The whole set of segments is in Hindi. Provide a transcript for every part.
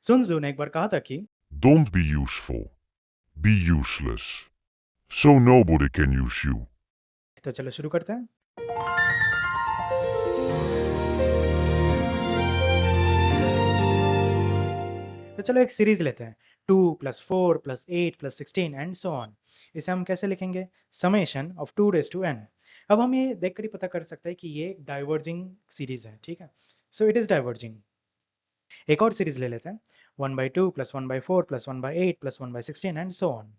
सुन जू ने एक बार कहा था कि Don't be useful. Be useless. So nobody can use you. तो चलो शुरू करते हैं। तो चलो एक सीरीज लेते हैं, 2 + 4 + 8 + 16 एंड सो ऑन। इसे हम कैसे लिखेंगे? Summation of 2 raise to n। अब हम ये देखकर ही पता कर सकते हैं कि ये एक डाइवर्जिंग सीरीज है, ठीक है? So it is diverging. एक और सीरीज ले लेते हैं, 1/2 + 1/4 + 1/8 + 1/16 एंड सो ऑन।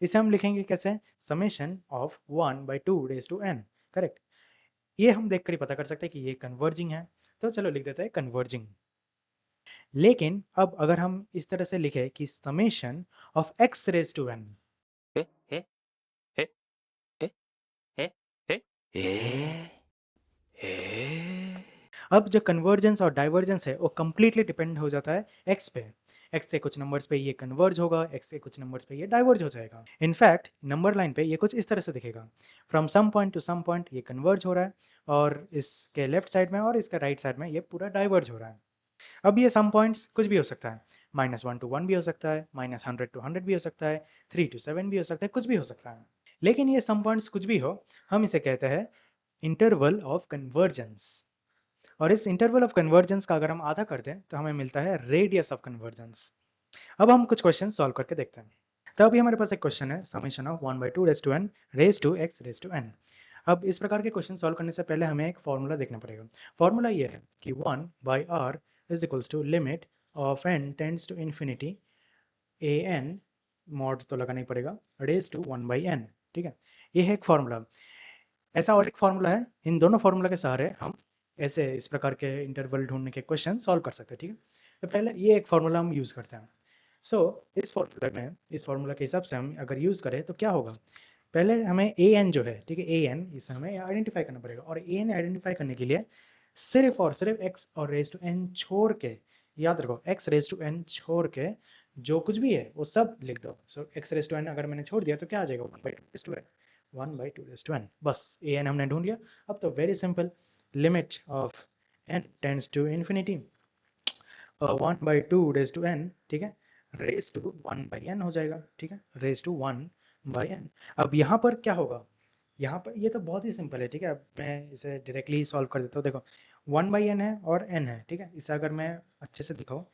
इसे हम लिखेंगे कैसे? Summation of 1/2 raise to n, correct? ये हम देखकर ही पता कर सकते हैं कि ये कन्वर्जिंग है, तो चलो लिख देते हैं कन्वर्जिंग। लेकिन अब अगर हम इस तरह से लिखें कि summation of x raise to n, ええええええええअब जो कन्वर्जेंस और डाइवर्जेंस है वो कंप्लीटली डिपेंड हो जाता है x पे। x से कुछ नंबर्स पे ये कन्वर्ज होगा, x से कुछ नंबर्स पे ये डाइवर्ज हो जाएगा। इनफैक्ट नंबर लाइन पे ये कुछ इस तरह से दिखेगा, from some point to some point ये कन्वर्ज हो रहा है, और इसके लेफ्ट साइड में और इसके राइट साइड में ये पूरा डाइवर्ज हो रहा है। अब ये सम पॉइंट्स कुछ भी हो सकता है, -1 to 1 भी हो सकता है, -100 to 100 भी हो सकता है, 3 to 7 भी हो सकता है, कुछ भी हो सकता है। लेकिन ये सम पॉइंट्स कुछ भी हो, हम इसे कहते हैं इंटरवल ऑफ कन्वर्जेंस। और इस इंटरवल ऑफ कन्वर्जेंस का अगर हम आधा कर दें तो हमें मिलता है रेडियस ऑफ कन्वर्जेंस। अब हम कुछ क्वेश्चन सॉल्व करके देखते हैं। तो अभी हमारे पास एक क्वेश्चन है, summation of 1/2 raise to n raise to x raise to n। अब इस प्रकार के क्वेश्चन सॉल्व करने से पहले हमें एक फॉर्मूला देखना पड़ेगा। फॉर्मूला ये है कि 1/r is equals to limit of n tends to infinity a n, mod तो लगाना ही पड़ेगा, रेज़ टू 1/n, ठीक है? ये है एक फॉर्मूला। ऐसा और एक फॉर्मूला है, इन दोनों फॉर्मूला के सहारे हम ऐसे इस प्रकार के इंटरवल ढूँढने के क्वेश्चन सॉल्व कर सकते हैं, ठीक है? तो पहले ये एक फॉर्मूला हम यूज़ करते हैं। सो इस फॉर्मूला के हिसाब से हम अगर यूज़ करें तो क्या होगा? पहले हमें ए एन जो है, ठीक है? ए एन इसे हमें आइडेंटिफ़ाई करना पड़ेगा, और ए एन आइडेंटिफ़ाई करने के लिए सिर्फ़ और सिर्फ़ एक्स और रेज़ टू एन छोड़ के, याद रखो एक्स रेज़ टू एन छोड़ के जो कुछ भी है वो सब लिख दो। So x raise to n अगर मैंने छोड़ दिया तो क्या आ जाएगा? 1/2 raise to n, 1/2 raise to n, बस ए एन हमने ढूँढ लिया। अब तो very simple, limit of n tends to infinity 1/2 raise to n, ठीक है? रेज़ टू 1/n हो जाएगा, ठीक है? Raise to 1/n। अब यहाँ पर क्या होगा? यहाँ पर ये तो बहुत ही सिंपल है, ठीक है? अब मैं इसे डायरेक्टली सॉल्व कर देता हूँ। देखो 1/n है और n है, ठीक है? इसे अगर मैं अच्छे से दिखाऊँ,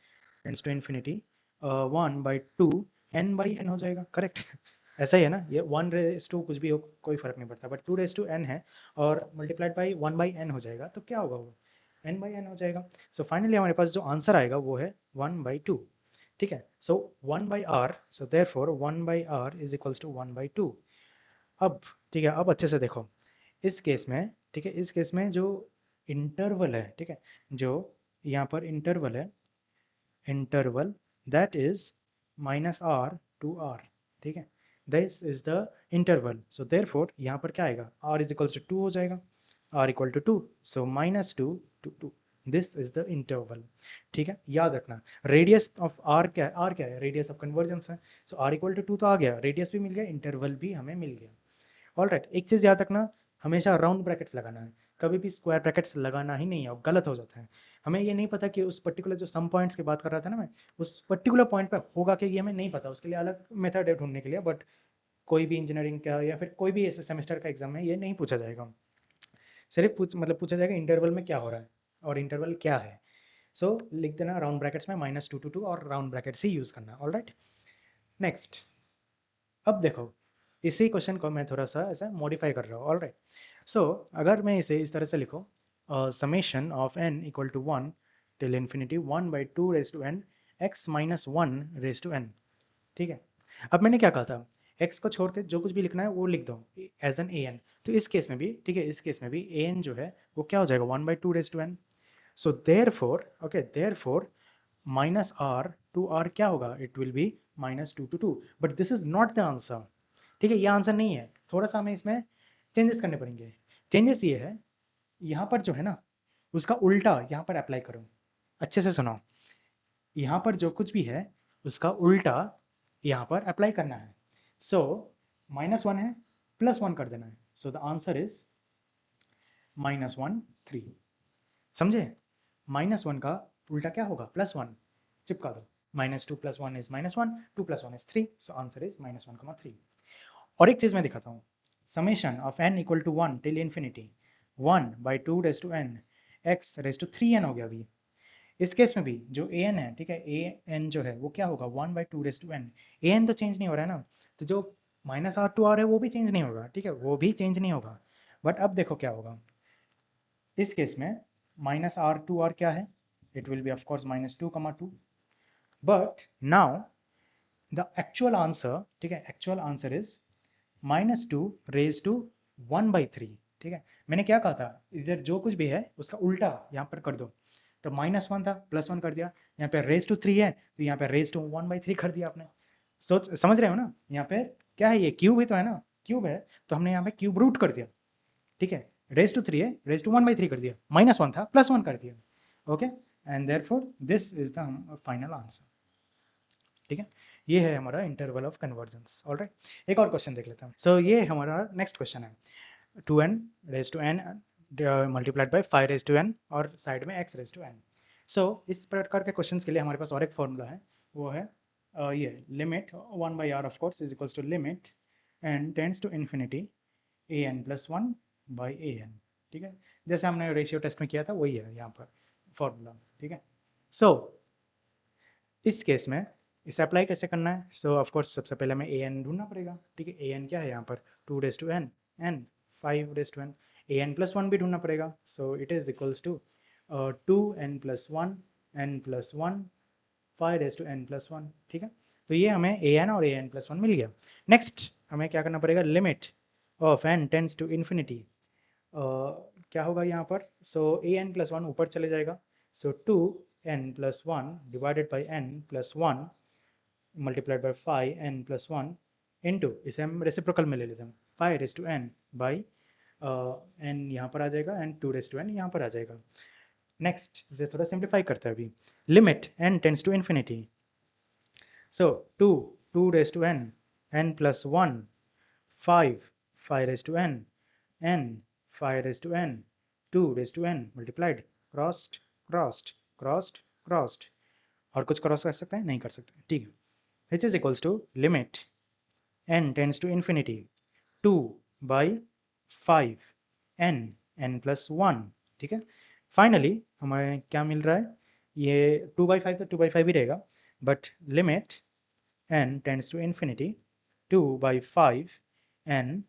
टेंड्स टू इन्फिनिटी 1/2 n/n हो जाएगा, करेक्ट? ऐसा ही है ना? ये 1 रेज़ टू कुछ भी हो, कोई फ़र्क नहीं पड़ता, बट 2 रेज़ टू n है और मल्टीप्लाइड बाय 1/n हो जाएगा, तो क्या होगा वो? n/n हो जाएगा। सो फाइनली हमारे पास जो आंसर आएगा वो है 1/2, ठीक है? So 1/r, so therefore 1/r is equals to 1/2। अब ठीक है, अब अच्छे से देखो, इस केस में, ठीक है, इस केस में जो इंटरवल है, ठीक है, जो यहाँ पर इंटरवल है, interval that is -r to r, ठीक है, this is the interval. So therefore यहाँ पर क्या आएगा? r इज इक्वल्स टू 2 हो जाएगा, r equal to 2, so -2 to 2, this is the interval, ठीक है? याद रखना, रेडियस ऑफ r क्या है? r क्या है? रेडियस ऑफ कन्वर्जेंस है। सो r इक्वल टू 2 तो आ गया, रेडियस भी मिल गया, इंटरवल भी हमें मिल गया। ऑलराइट, एक चीज़ याद रखना, हमेशा राउंड ब्रैकेट्स लगाना है, कभी भी स्क्वायर ब्रैकेट्स लगाना ही नहीं है, और गलत हो जाता है। हमें ये नहीं पता कि उस पर्टिकुलर जो सम पॉइंट्स की बात कर रहा था ना मैं, उस पर्टिकुलर पॉइंट पे होगा कि ये हमें नहीं पता, उसके लिए अलग मेथड है ढूंढने के लिए, बट कोई भी इंजीनियरिंग का या फिर कोई भी ऐसे सेमेस्टर का एग्जाम में ये नहीं पूछा जाएगा। सिर्फ पूछा जाएगा इंटरवल में क्या हो रहा है और इंटरवल क्या है। सो लिख देना राउंड ब्रैकेट्स में -2 to 2, और राउंड ब्रैकेट्स ही यूज़ करना। Alright, next. अब देखो, इसी क्वेश्चन को मैं थोड़ा सा ऐसा मॉडिफाई कर रहा हूँ। ऑलराइट, सो अगर मैं इसे इस तरह से लिखूँ, summation of n equal to 1 till infinity 1/2 raise to n x minus 1 raise to n, ठीक है? अब मैंने क्या कहा था, x को छोड़ के जो कुछ भी लिखना है वो लिख दो एज एन ए एन। तो इस केस में भी, ठीक है, इस केस में भी ए एन जो है वो क्या हो जाएगा? 1/2 raise to n। So therefore, okay, therefore minus r to r क्या होगा? It will be -2 to 2, but this is not the answer, ठीक है? ये आंसर नहीं है, थोड़ा सा हमें इसमें चेंजेस करने पड़ेंगे। चेंजेस ये है, यहाँ पर जो है ना उसका उल्टा यहाँ पर अप्लाई करो। अच्छे से सुनो, यहाँ पर जो कुछ भी है उसका उल्टा यहाँ पर अप्लाई करना है। सो -1 है, +1 कर देना है। सो द आंसर इज -1 3, समझे? -1 का उल्टा क्या होगा? +1, चिपका दो। -2 + 1 is -1, 2 + 1 is 3, so answer is -1, 3. और एक चीज़ मैं दिखाता हूँ, summation of n equal to 1 till infinity 1 by 2 raised to n x raised to 3n हो गया अभी। इस केस में भी जो an है, ठीक है, an जो है वो क्या होगा 1 by 2 raised to n, an तो चेंज नहीं हो रहा है ना, तो जो -r2r है वो भी चेंज नहीं होगा, ठीक है, वो भी चेंज नहीं होगा। बट अब देखो क्या होगा इस केस में, -r2r क्या है, it will be of course -2, 2, but now the actual answer, ठीक है, actual answer is -2 raise to 1/3, ठीक है। मैंने क्या कहा था, इधर जो कुछ भी है उसका उल्टा यहाँ पर कर दो, तो -1 था +1 कर दिया, यहाँ पे रेज टू 3 है तो यहाँ पे रेज टू 1/3 कर दिया आपने। सोच समझ रहे हो ना, यहाँ पे क्या है, ये क्यूब ही तो है ना, क्यूब है तो हमने यहाँ पे क्यूब रूट कर दिया, ठीक है, रेज टू 3 है, रेज टू 1/3 कर दिया, -1 था +1 कर दिया, okay, and therefore this is the final answer, ठीक है। ये है हमारा इंटरवल ऑफ कन्वर्जेंस। ऑलराइट, एक और क्वेश्चन देख लेते हैं। सो ये हमारा नेक्स्ट क्वेश्चन है, 2n raise to n multiplied by 5 raise to n और साइड में x raise to n। So इस प्रकार के क्वेश्चंस के लिए हमारे पास और एक फॉर्मूला है, वो है ये limit 1/r of course is equals to limit n tends to infinity an plus 1 by an, ठीक है, जैसे हमने रेशियो टेस्ट में किया था वही है यहाँ पर फॉर्मूला, ठीक है। सो इस केस में इसे अप्लाई कैसे करना है, सो ऑफ कोर्स सबसे पहले हमें an ढूंढना पड़ेगा, ठीक है, an क्या है यहाँ पर 2 raise to n, n 5 raise to n, an plus 1 भी ढूंढना पड़ेगा, so it is equals to 2n plus 1 n plus 1 5 raise to n plus 1, ठीक है। तो ये हमें an और an प्लस 1 मिल गया। नेक्स्ट हमें क्या करना पड़ेगा, limit of n tends to infinity, क्या होगा यहाँ पर, सो an प्लस 1 ऊपर चले जाएगा, so 2n plus 1 divided by n plus 1 multiplied by 5n plus 1 into, इसे हम रेसिप्रोकल में ले लेते हैं, 5 raise to n by n यहाँ पर आ जाएगा एंड 2 रेज टू n यहाँ पर आ जाएगा। नेक्स्ट इसे थोड़ा सिंप्लीफाई करते हैं अभी, limit n tends to infinity, so 2 raise to n plus 1 5 raise to n 5 raise to n 2 raise to n multiplied crossed crossed crossed crossed, और कुछ क्रॉस कर सकते हैं, नहीं कर सकते, ठीक है, which is equals to limit n tends to infinity 2 by 5 n plus 1, ठीक है। फाइनली हमें क्या मिल रहा है, ये 2/5 तो 2/5 ही रहेगा, but limit n tends to infinity 2/5 n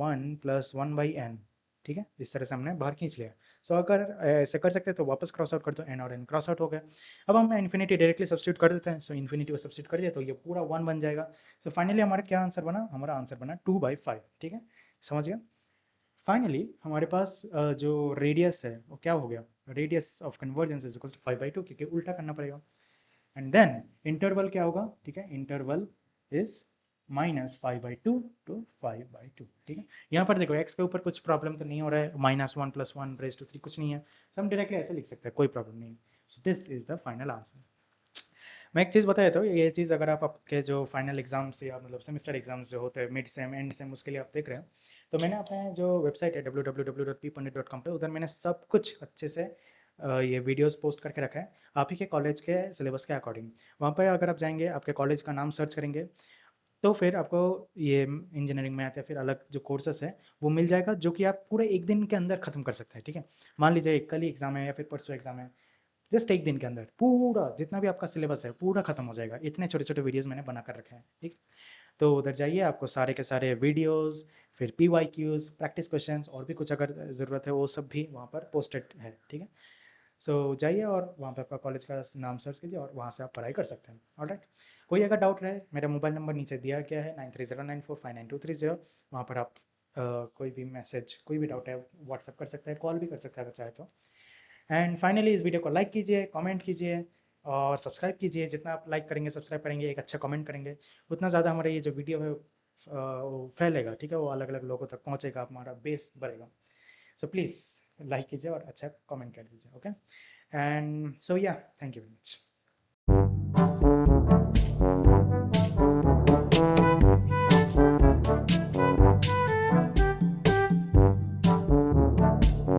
1 plus 1/n, ठीक है, इस तरह से हमने बाहर खींच लिया। सो अगर ऐसे कर सकते हैं तो वापस क्रॉस आउट कर दो, n और n क्रॉस आउट हो गया। अब हम इन्फिनिटी डायरेक्टली सब्स्टिट्यूट कर देते हैं, सो इन्फिनिटी को सब्स्टिट्यूट कर दिया तो ये पूरा 1 बन जाएगा। सो फाइनली हमारा क्या आंसर बना, हमारा आंसर बना 2/5, ठीक है, समझ गया। फाइनली हमारे पास जो रेडियस है वो क्या हो गया, radius of convergence is equal to 5/2, क्योंकि उल्टा करना पड़ेगा। एंड देन इंटरवल क्या होगा, ठीक है, इंटरवल इज -5/2 टू 5/2, ठीक है। यहाँ पर देखो x के ऊपर कुछ प्रॉब्लम तो नहीं हो रहा है, -1 + 1 रेज टू 3 कुछ नहीं है, सो हम डायरेक्टली ऐसे लिख सकते हैं, कोई प्रॉब्लम नहीं। So this is the final answer. मैं एक चीज़ बता देता हूँ, ये चीज़ अगर आप आपके जो फाइनल एग्जाम्स या मतलब सेमेस्टर एग्जाम्स जो होते हैं मिड सेम एंड सेम, उसके लिए आप देख रहे हैं, तो मैंने अपने जो वेबसाइट है www.ppandit.com पे, उधर मैंने सब कुछ अच्छे से ये वीडियोस पोस्ट करके रखा है आप ही के कॉलेज के सिलेबस के अकॉर्डिंग। वहाँ पर अगर आप जाएंगे, आपके कॉलेज का नाम सर्च करेंगे, तो फिर आपको ये इंजीनियरिंग मैथ या फिर अलग जो कोर्सेस है वो मिल जाएगा, जो कि आप पूरे एक दिन के अंदर ख़त्म कर सकते हैं, ठीक है। मान लीजिए कल ही एग्ज़ाम है या फिर परसों एग्ज़ाम है, जस्ट एक दिन के अंदर पूरा जितना भी आपका सिलेबस है पूरा खत्म हो जाएगा, इतने छोटे छोटे वीडियोस मैंने बना कर रखे हैं, ठीक। तो उधर जाइए, आपको सारे के सारे वीडियोस, फिर PYQs, प्रैक्टिस क्वेश्चंस और भी कुछ अगर ज़रूरत है वो सब भी वहाँ पर पोस्टेड है, ठीक है। सो जाइए और वहाँ पे आपका कॉलेज का नाम सर्च कीजिए और वहाँ से आप पढ़ाई कर सकते हैं। ऑलराइट, कोई अगर डाउट रहे, मेरा मोबाइल नंबर नीचे दिया गया है 9309459230, वहाँ पर आप कोई भी मैसेज, कोई भी डाउट है व्हाट्सअप कर सकते हैं, कॉल भी कर सकते हैं अगर चाहे तो। एंड फाइनली इस वीडियो को लाइक कीजिए, कमेंट कीजिए और सब्सक्राइब कीजिए। जितना आप लाइक करेंगे, सब्सक्राइब करेंगे, एक अच्छा कमेंट करेंगे, उतना ज़्यादा हमारा ये जो वीडियो है वो फैलेगा, ठीक है, वो अलग अलग लोगों तक पहुँचेगा, हमारा बेस बढ़ेगा। सो प्लीज़ लाइक कीजिए और अच्छा कमेंट कर दीजिए, ओके। एंड सो या, थैंक यू वेरी मच।